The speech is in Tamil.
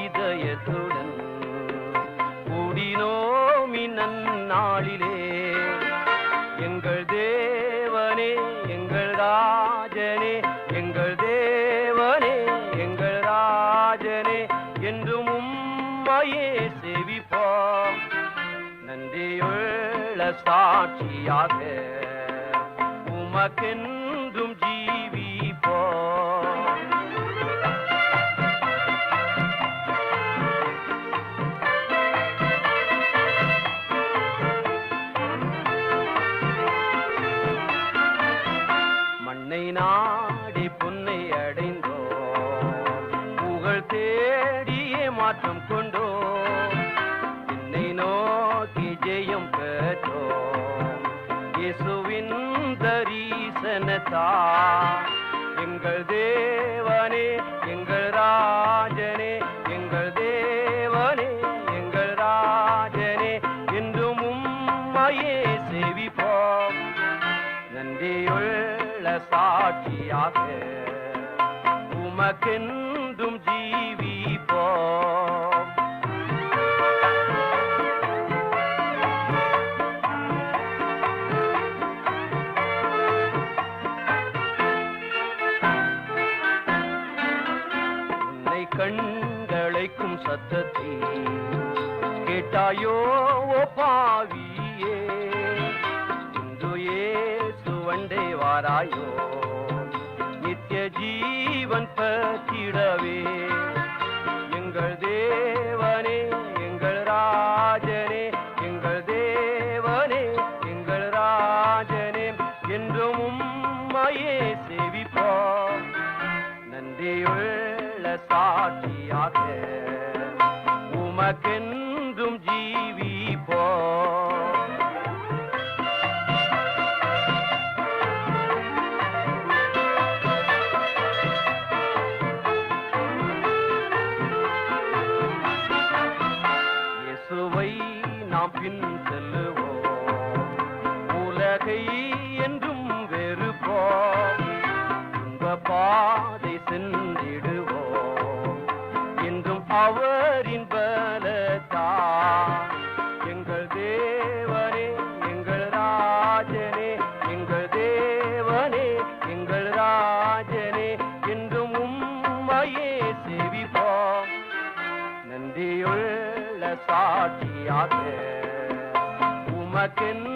இதயத்துடன் கூடினோம் இந்நாளிலே. எங்கள் தேவனே எங்கள் ராஜனே, எங்கள் தேவனே எங்கள் ராஜனே, என்றும் உம்மையே சேவிப்போம். நன்றியுள்ள சாட்சியாக உமக்கென்றும் ஜீவிப்போம். மண்ணை நாடி பொன்னை அடைந்தோம், புகழ் தேடியே மாற்றம் கொண்டோம். என்னை நோக்கி ஜெயம் பெற்றோம், இயேசுவின் தரிசனத்தா. எங்கள் தேவனே எங்கள் ராஜனே, எங்கள் தேவனே எங்கள் ராஜனே, என்றும் உம்மையே சேவிப்போம். நன்றியுள்ள சாட்சியாக உமக்கென்றும் ஜீவிப்போம். உன்னை கண்களைக்கும் சத்தத்தை கேட்டாயோ ஓ பாவியே, இன்று இயேசு வண்டே வாராயோ, நித்திய ஜீவன் பெற்றிடவே. எங்கள் தேவனே எங்கள் ராஜனே, எங்கள் தேவனே எங்கள் ராஜனே, என்றும் உம்மையே சேவிப்போம். நன்றியுள்ள சாட்சியாக உமக்கென்றும் ஜீவிப்போம். இயேசுவை நாம் பின் செல்லுவோம், உலகை என்றும் வெறுப்போம். துன்ப பாதை சென்றிடுவோம், என்றும் அவரின் பலத்தா. எங்கள் தேவனே எங்கள் ராஜனே, எங்கள் தேவனே எங்கள் ராஜனே, என்றும் உம்மையே சேவிப்போம். நன்றியுள்ள சாட்சியாக உமக்கென்